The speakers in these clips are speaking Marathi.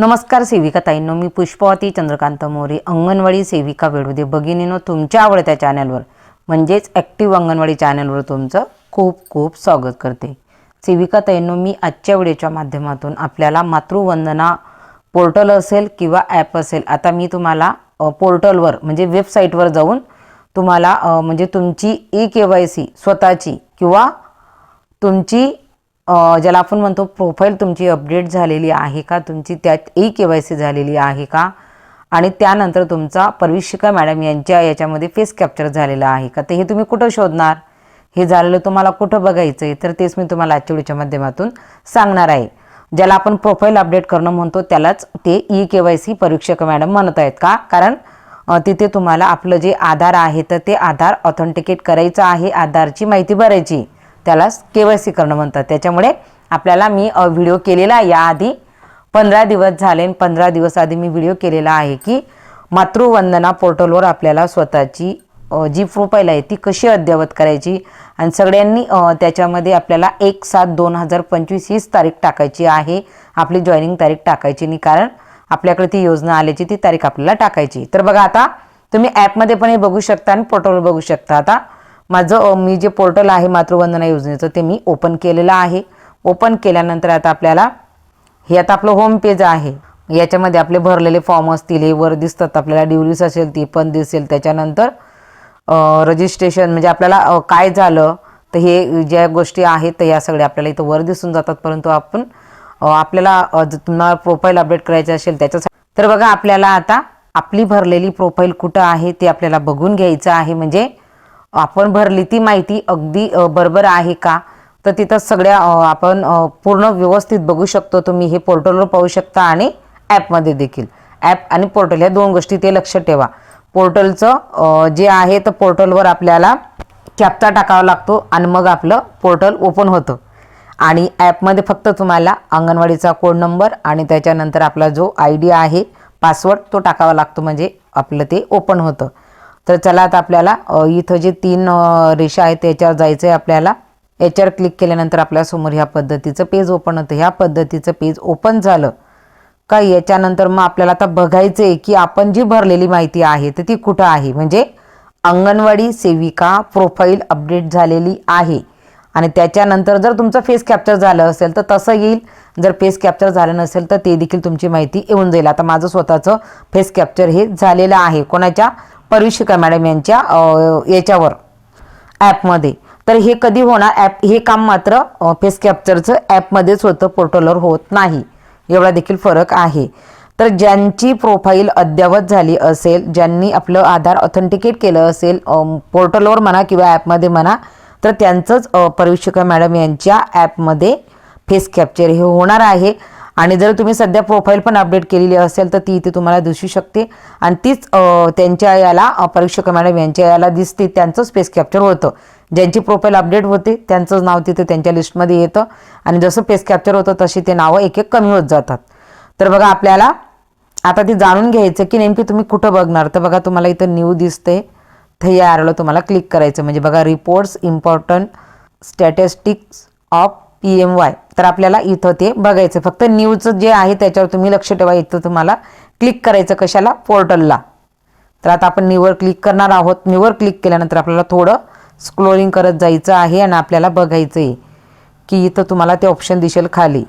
नमस्कार सेविका ताईंनो, मी पुष्पवती चंद्रकांत मोरे, अंगणवाडी सेविका वेळोदे भगिनीनो, तुमच्या आवडत्या चॅनलवर म्हणजेच ॲक्टिव्ह अंगणवाडी चॅनलवर तुमचं खूप खूप स्वागत करते। सेविका ताईंनो, मी आजच्या व्हिडिओच्या माध्यमातून आपल्याला मातृवंदना पोर्टल असेल किंवा ॲप असेल, आता मी तुम्हाला पोर्टलवर म्हणजे वेबसाईटवर जाऊन तुम्हाला म्हणजे तुमची ई-KYC स्वतःची किंवा तुमची ज्याला आपण म्हणतो प्रोफाईल तुमची अपडेट झालेली आहे का, तुमची त्यात ई-KYC झालेली आहे का, आणि त्यानंतर तुमचा परविशिका मॅडम यांच्या याच्यामध्ये फेस कॅप्चर झालेला आहे का, ते हे तुम्ही कुठं शोधणार, हे झालेलं तुम्हाला कुठं बघायचं आहे, तर तेच मी तुम्हाला आजच्या व्हिडिओच्या माध्यमातून सांगणार आहे। ज्याला आपण प्रोफाईल अपडेट करणं म्हणतो त्यालाच ते ई-KYC परविशिका मॅडम म्हणत आहेत का, कारण तिथे तुम्हाला आपलं जे आधार आहे तर ते आधार ऑथेंटिकेट करायचं आहे, आधारची माहिती भरायची, त्यालाच KYC करणं म्हणतात। त्याच्यामुळे आपल्याला मी व्हिडिओ केलेला याआधी 15 दिवस झाले, 15 दिवस आधी मी व्हिडिओ केलेला आहे की मातृवंदना पोर्टलवर आपल्याला स्वतःची जी प्रोफाईल आहे ती कशी अद्ययावत करायची, आणि सगळ्यांनी त्याच्यामध्ये आपल्याला 1/7/2025 हीच तारीख टाकायची आहे, आपली जॉईनिंग तारीख टाकायची नाही, कारण आपल्याकडे ती योजना आल्याची ती तारीख आपल्याला टाकायची। तर बघा, आता तुम्ही ॲपमध्ये पण हे बघू शकता आणि पोर्टलवर बघू शकता। आता माझं मी जे पोर्टल आहे मातृवंदना योजनेचं ते मी ओपन केलेलं आहे। ओपन केल्यानंतर आता आपल्याला हे आता आपलं होम पेज आहे, याच्यामध्ये आपले भरलेले फॉर्म असतील हे वर दिसतात, आपल्याला ड्युरीज असेल ती पण दिसेल, त्याच्यानंतर रजिस्ट्रेशन म्हणजे आपल्याला काय झालं तर हे ज्या गोष्टी आहेत तर या सगळ्या आपल्याला इथं वर दिसून जातात। परंतु आपण आपल्याला तुम्हाला प्रोफाईल अपडेट करायची असेल त्याच्यासाठी तर बघा, आपल्याला आता आपली भरलेली प्रोफाईल कुठं आहे ते आपल्याला बघून घ्यायचं आहे, म्हणजे आपण भरली ती माहिती अगदी बरोबर आहे का, तर तिथं सगळ्या आपण पूर्ण व्यवस्थित बघू शकतो। तुम्ही हे पोर्टलवर पाहू शकता आणि ॲपमध्ये देखील, ॲप आणि पोर्टल या दोन गोष्टी ते लक्षात ठेवा। पोर्टलचं जे आहे तर पोर्टलवर आपल्याला कॅप्चा टाकावा लागतो आणि मग आपलं पोर्टल ओपन होतं, आणि ॲपमध्ये फक्त तुम्हाला अंगणवाडीचा कोड नंबर आणि त्याच्यानंतर आपला जो ID आहे पासवर्ड तो टाकावा लागतो, म्हणजे आपलं ते ओपन होतं। तर चला, आता आपल्याला इथं जे 3 रेषा आहेत त्याच्यावर जायचं आहे आपल्याला। याच्यावर क्लिक केल्यानंतर आपल्यासमोर ह्या पद्धतीचं पेज ओपन होतं। ह्या पद्धतीचं पेज ओपन झालं का याच्यानंतर मग आपल्याला आता बघायचं आहे की आपण जी भरलेली माहिती आहे तर ती कुठं आहे, म्हणजे अंगणवाडी सेविका प्रोफाईल अपडेट झालेली आहे, आणि त्याच्यानंतर जर तुमचं फेस कॅप्चर झालं असेल तर तसं येईल, जर फेस कॅप्चर झालं नसेल तर ते देखील तुमची माहिती येऊन जाईल। आता माझं स्वतःचं फेस कॅप्चर हे झालेलं आहे, कोणाच्या, परविशिका मॅडम यांच्या याच्यावर ॲपमध्ये। तर हे कधी होणार, ॲप हे काम मात्र फेस कॅप्चरचं ॲपमध्येच होतं, पोर्टलवर होत नाही, एवढा देखील फरक आहे। तर ज्यांची प्रोफाईल अद्ययावत झाली असेल, ज्यांनी आपलं आधार ऑथेंटिकेट केलं असेल पोर्टलवर म्हणा किंवा ॲपमध्ये म्हणा, तर त्यांचंच परविशिका मॅडम यांच्या ॲपमध्ये फेस कॅप्चर हे होणार आहे। आणि जर तुम्ही सध्या प्रोफाईल पण अपडेट केलेली असेल तर ती इथे तुम्हाला दिसू शकते, आणि तीच त्यांच्या याला परविशिका मॅडम यांच्या याला दिसते, त्यांचंच फेस कॅप्चर होतं। ज्यांची प्रोफाईल अपडेट होते त्यांचंच नाव तिथे त्यांच्या लिस्टमध्ये येतं, आणि जसं फेस कॅप्चर होतं तशी ते नावं एक एक कमी होत जातात। तर बघा, आपल्याला आता ते जाणून घ्यायचं की नेमकी तुम्ही कुठं बघणार। तर बघा, तुम्हाला इथं न्यू दिसते, तर या ॲरोला तुम्हाला क्लिक करायचं, म्हणजे बघा reports important statistics of PMY, तर आपल्याला इथं ते बघायचं। फक्त न्यूजचं जे आहे त्याच्यावर तुम्ही लक्ष ठेवा, इथं तुम्हाला क्लिक करायचं कशाला, पोर्टलला। तर आता आपण न्यूवर क्लिक करणार आहोत। न्यूवर क्लिक केल्यानंतर आपल्याला थोडं स्क्रोलिंग करत जायचं आहे, आणि आपल्याला बघायचं आहे की इथं तुम्हाला ते ऑप्शन दिसेल खाली,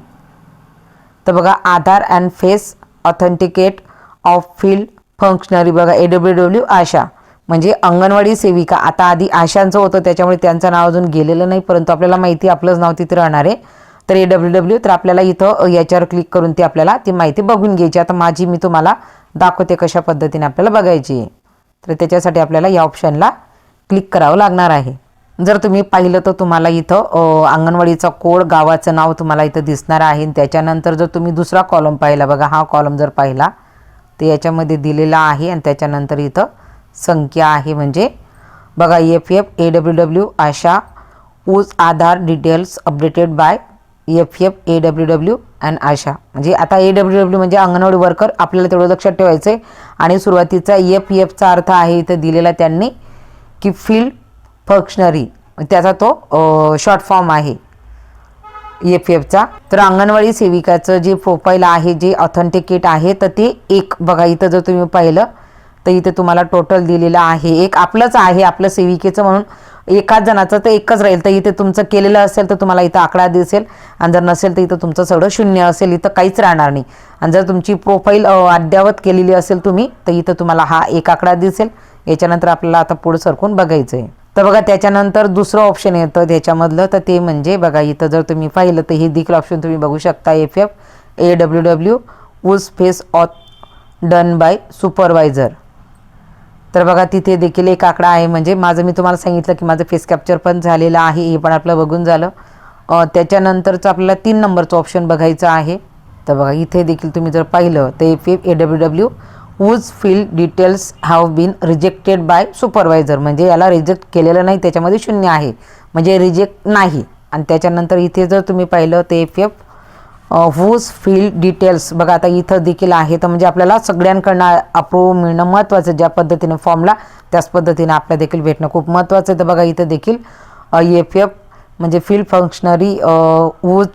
तर बघा Aadhaar and face authenticate of field functionary, बघा AWW आशा, म्हणजे अंगणवाडी सेविका। आता आधी आशांचं होतं त्याच्यामुळे त्यांचं नाव अजून गेलेलं नाही, परंतु आपल्याला माहिती आपलंच नाव तिथे राहणार आहे, तर AWW। तर आपल्याला इथं याच्यावर क्लिक करून ती आपल्याला ती माहिती बघून घ्यायची। आता माझी मी तुम्हाला दाखवते कशा पद्धतीने आपल्याला बघायची आहे। तर त्याच्यासाठी आपल्याला या ऑप्शनला क्लिक करावं लागणार आहे। जर तुम्ही पाहिलं तर तुम्हाला इथं अंगणवाडीचा कोड, गावाचं नाव तुम्हाला इथं दिसणार आहे। त्याच्यानंतर जर तुम्ही दुसरा कॉलम पाहिला, बघा हा कॉलम जर पाहिला तर याच्यामध्ये दिलेला आहे, आणि त्याच्यानंतर इथं संख्या आहे, म्हणजे बघा FF AWW Asha use Aadhaar details updated by FF AWW and Asha, म्हणजे आता AWW म्हणजे अंगणवाडी वर्कर, आपल्याला तेवढं लक्षात ठेवायचं आहे। आणि सुरुवातीचा FFचा अर्थ आहे इथं दिलेला त्यांनी की फील्ड फंक्शनरी, त्याचा तो शॉर्ट फॉर्म आहे। EFFचा. तर अंगणवाडी सेविकाचं जे प्रोफाईल आहे, जे ऑथेंटिकेट आहे, तर ते एक बघा इथं जर तुम्ही पाहिलं तर इथे तुम्हाला टोटल दिलेलं आहे. एक आपलंच आहे, आपलं सेविकेचं म्हणून एकाच जणाचं तर एकच राहील. तर इथे तुमचं केलेलं असेल तर तुम्हाला इथं आकडा दिसेल, आणि जर नसेल तर इथं तुमचं सगळं शून्य असेल, इथं काहीच राहणार नाही. आणि जर तुमची प्रोफाईल अद्ययावत केलेली असेल तुम्ही, तर इथं तुम्हाला हा एक आकडा दिसेल. याच्यानंतर आपल्याला आता पुढे सरकून बघायचं आहे. तर बघा त्याच्यानंतर दुसरं ऑप्शन येतं त्याच्यामधलं, तर ते म्हणजे बघा इथं जर तुम्ही पाहिलं तर हे देखील ऑप्शन तुम्ही बघू शकता. FF AWW whose face auth done by supervisor. तर बघा तिथे देखील एक आकडा आहे. म्हणजे माझं मी तुम्हाला सांगितलं की माझं फेस कॅप्चर पण झालेलं आहे, हे पण आपलं बघून झालं. त्याच्यानंतरचं आपल्याला 3 नंबरचं ऑप्शन बघायचं आहे. तर बघा इथे देखील तुम्ही जर पाहिलं तर FF AWW whose field details have been rejected by supervisor, म्हणजे याला रिजेक्ट केलेलं नाही, त्याच्यामध्ये शून्य आहे, म्हणजे रिजेक्ट नाही. आणि त्याच्यानंतर इथे जर तुम्ही पाहिलं तर FF वूज फील्ड डिटेल्स, बघा आता इथं देखील आहे. तर म्हणजे आपल्याला सगळ्यांकडनं अप्रूव्ह मिळणं महत्त्वाचं, ज्या पद्धतीने फॉर्मला त्याच पद्धतीने आपल्या देखील भेटणं खूप महत्त्वाचं आहे. तर बघा इथं देखील FF म्हणजे field functionary whose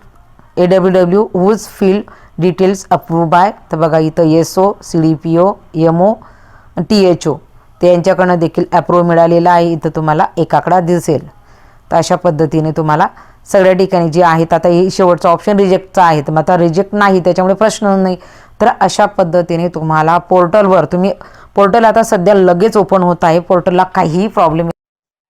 AWW whose field details approve by. तर बघा इथं SO CDPO MO THO ते यांच्याकडनं देखील अप्रूव्ह मिळालेला आहे. इथं तुम्हाला एक आकडा दिसेल. तर अशा पद्धतीने तुम्हाला सगळ्या ठिकाणी जे आहेत, आता हे शेवटचा ऑप्शन रिजेक्टचा आहे, तर मग आता रिजेक्ट नाही त्याच्यामुळे प्रश्न नाही. तर अशा पद्धतीने तुम्हाला पोर्टलवर पोर्टल आता सध्या लगेच ओपन होत आहे. पोर्टलला काहीही प्रॉब्लेम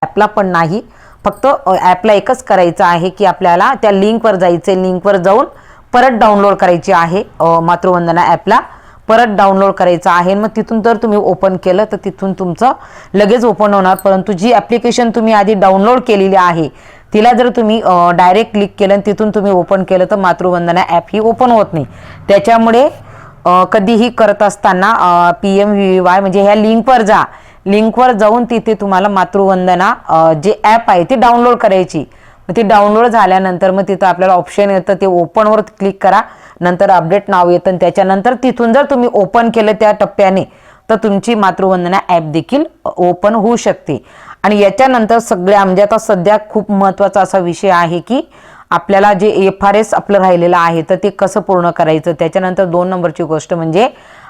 ॲपला पण नाही. फक्त ॲपला एकच करायचं आहे की आपल्याला त्या लिंकवर जायचं, लिंकवर जाऊन परत डाउनलोड करायची आहे. मातृवंदना ॲपला परत डाउनलोड करायचं आहे. मग तिथून जर तुम्ही ओपन केलं तर तिथून तुमचं लगेच ओपन होणार. परंतु जी ॲप्लिकेशन तुम्ही आधी डाउनलोड केलेली आहे तिला जर तुम्ही डायरेक्ट क्लिक केलं आणि तिथून तुम्ही ओपन केलं तर मातृवंदना ॲप ही ओपन होत नाही. त्याच्यामुळे कधीही करत असताना PMVY म्हणजे ह्या लिंकवर जा, लिंकवर जाऊन तिथे तुम्हाला मातृवंदना जे ॲप आहे ती डाउनलोड करायची. मग ती डाउनलोड झाल्यानंतर मग तिथं आपल्याला ऑप्शन येतं, ते ओपनवर क्लिक करा, नंतर अपडेट नाव येतं, आणि त्याच्यानंतर तिथून जर तुम्ही ओपन केलं त्या टप्प्याने तर तुमची मातृवंदना ॲप देखील ओपन होऊ शकते. आणि याच्यानंतर सगळ्या म्हणजे आता सध्या खूप महत्त्वाचा असा विषय आहे की आपल्याला जे FRS आपलं राहिलेलं आहे तर ते कसं पूर्ण करायचं. त्याच्यानंतर 2 नंबरची गोष्ट म्हणजे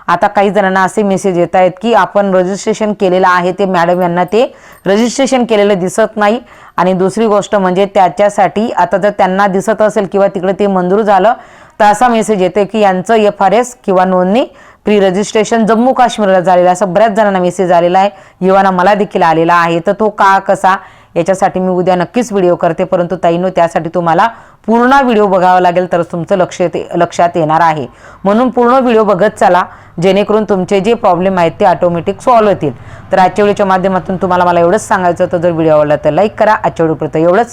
आता काही जणांना असे मेसेज येत आहेत की आपण रजिस्ट्रेशन केलेलं आहे, ते मॅडम यांना ते रजिस्ट्रेशन केलेलं दिसत नाही. आणि दुसरी गोष्ट म्हणजे त्याच्यासाठी आता जर त्यांना दिसत असेल किंवा तिकडे ते मंजूर झालं तर असा मेसेज येते की यांचं FRS किंवा नोंदणी प्री रजिस्ट्रेशन जम्मू काश्मीरला झालेलं, असं बऱ्याच जणांना मेसेज आलेला आहे. युवांना मला देखील आलेला आहे. तर तो का कसा याच्यासाठी मी उद्या नक्कीच व्हिडिओ करते. परंतु ताईंनो त्यासाठी तुम्हाला पूर्ण व्हिडिओ बघावा लागेल तर तुमचं लक्षात येणार आहे. म्हणून पूर्ण व्हिडिओ बघत चला, जेणेकरून तुमचे जे प्रॉब्लेम आहेत ते ऑटोमॅटिक सॉल्व्ह होतील. तर आजच्या व्हिडिओच्या माध्यमातून तुम्हाला मला एवढंच सांगायचं होतं. जर व्हिडिओ आवडला तर लाईक करा. आजच्या व्हिडिओपर्यंत एवढंच.